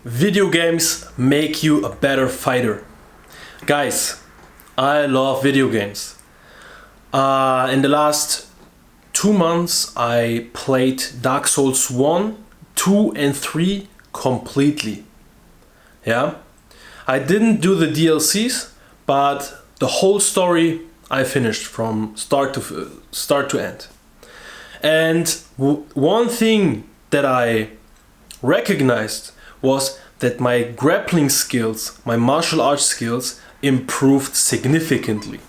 Video games make you a better fighter. Guys, I love video games. In the last 2 months I played Dark Souls 1, 2 and 3 completely. Yeah? I didn't do the DLCs, but the whole story I finished from start to end. And one thing that I recognized was that my grappling skills, my martial arts skills, improved significantly.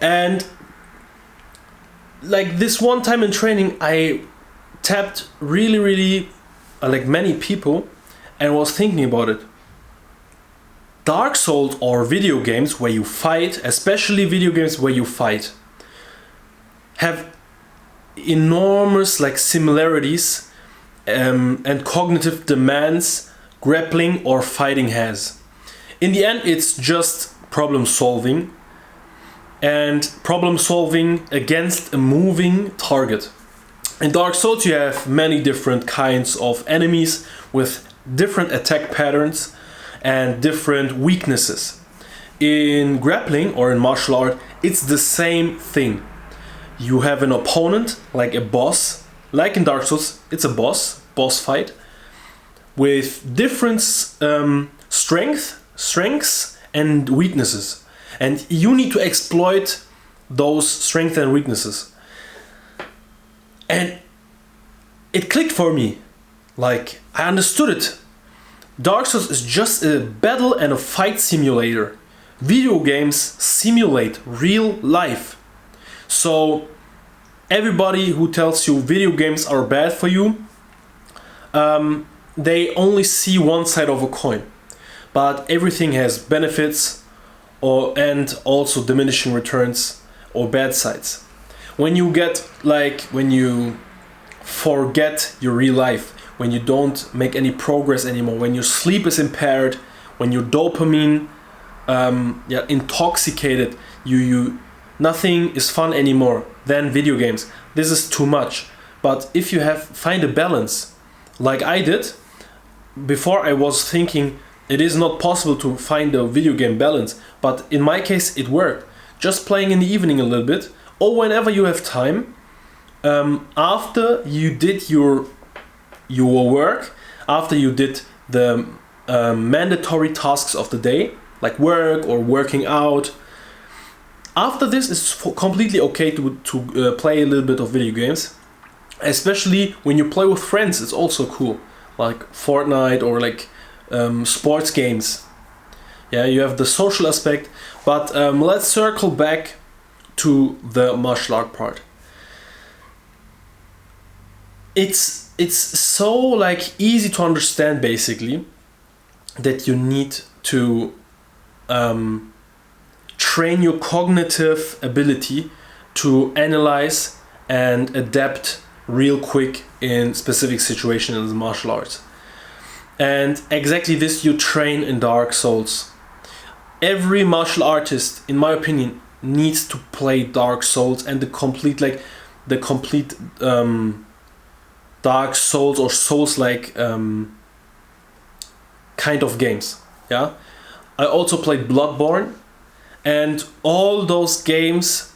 And like this one time in training, I tapped really like many people and was thinking about it. Dark Souls or video games where you fight, especially video games where you fight, have enormous like similarities and cognitive demands grappling or fighting has. In the end, it's just problem solving, and problem solving against a moving target. In Dark Souls you have many different kinds of enemies with different attack patterns and different weaknesses. In grappling or in martial art, it's the same thing. You have an opponent, like a boss. Like in Dark Souls, it's a boss fight with different strengths and weaknesses, and you need to exploit those strengths and weaknesses. And it clicked for me, like I understood it. Dark Souls is just a battle and a fight simulator. Video games simulate real life. So everybody who tells you video games are bad for you, they only see one side of a coin. But everything has benefits and also diminishing returns or bad sides. When you forget your real life, when you don't make any progress anymore, when your sleep is impaired, when your dopamine intoxicated, nothing is fun anymore, then video games. This is too much. But if you find a balance, like I did, before I was thinking it is not possible to find a video game balance, but in my case it worked. Just playing in the evening a little bit, or whenever you have time, after you did your work, after you did the mandatory tasks of the day, like work or working out. After this, it's completely okay to play a little bit of video games, especially when you play with friends. It's also cool, like Fortnite or like sports games. Yeah, you have the social aspect, but let's circle back to the martial art part. It's so like easy to understand basically that you need to train your cognitive ability to analyze and adapt real quick in specific situations in the martial arts. And exactly this you train in Dark Souls. Every martial artist, in my opinion, needs to play Dark Souls and the complete Dark Souls or Souls-like kind of games. Yeah, I also played Bloodborne, and all those games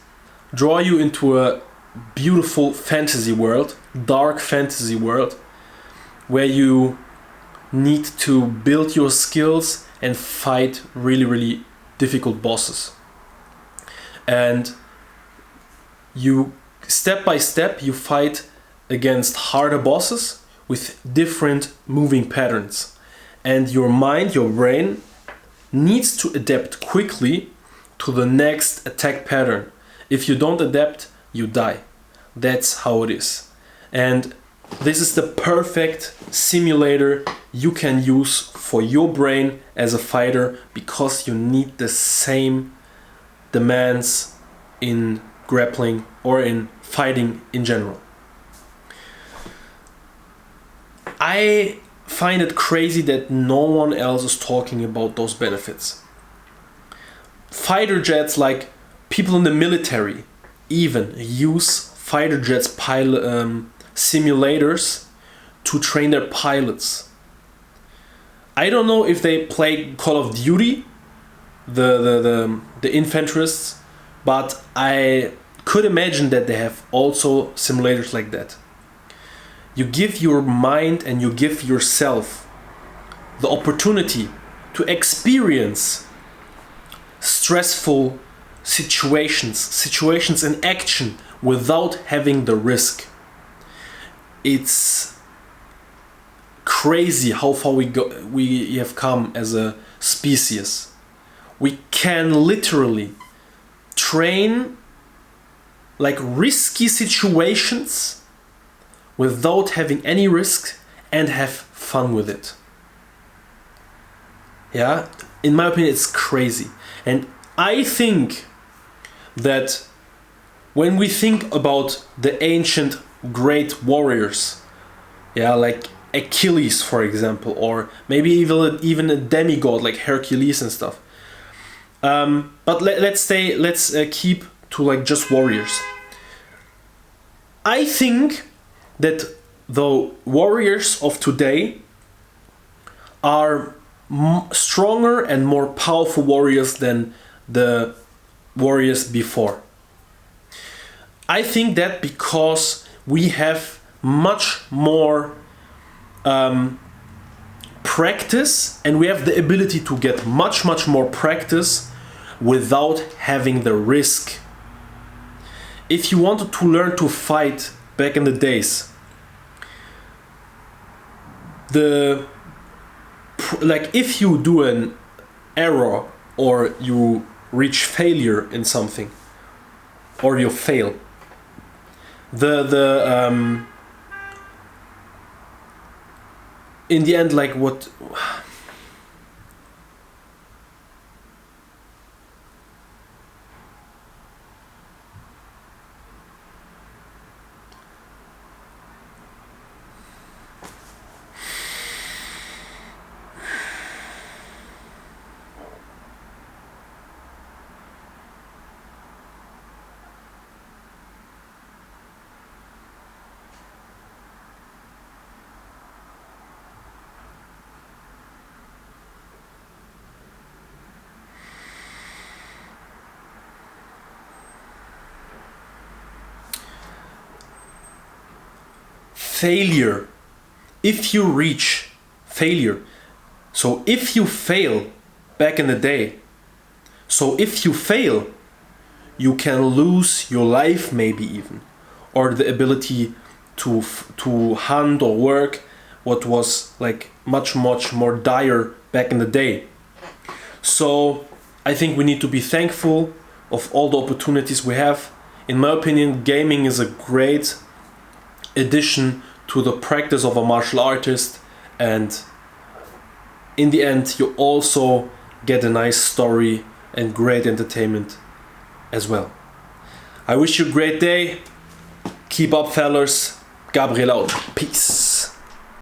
draw you into a beautiful fantasy world, dark fantasy world, where you need to build your skills and fight really difficult bosses. And you step by step you fight against harder bosses with different moving patterns, and your mind, your brain, needs to adapt quickly to the next attack pattern. If you don't adapt, you die. That's how it is. And this is the perfect simulator you can use for your brain as a fighter, because you need the same demands in grappling or in fighting in general. I find it crazy that no one else is talking about those benefits. Fighter jets, like people in the military, even use fighter jets simulators to train their pilots. I don't know if they play Call of Duty, the infanterists, but I could imagine that they have also simulators like that. You give your mind and you give yourself the opportunity to experience stressful situations in action without having the risk. It's crazy how far we have come as a species. We can literally train like risky situations without having any risk and have fun with it. Yeah, in my opinion, it's crazy. And I think that when we think about the ancient great warriors, yeah, like Achilles, for example, or maybe even a demigod like Hercules and stuff. But let's keep to like just warriors. I think that the warriors of today are stronger and more powerful warriors than the warriors before. I think that because we have much more practice, and we have the ability to get much more practice without having the risk. If you wanted to learn to fight back in the days, like if you do an error or you reach failure in something, or you fail, in the end, like what failure, if you reach failure, so if you fail back in the day, so if you fail, you can lose your life maybe even, or the ability to hunt or work, what was like much more dire back in the day. So I think we need to be thankful of all the opportunities we have. In my opinion, gaming is a great addition to the practice of a martial artist, and in the end you also get a nice story and great entertainment as well. I wish you a great day. Keep up, fellas. Gabriel out. Peace.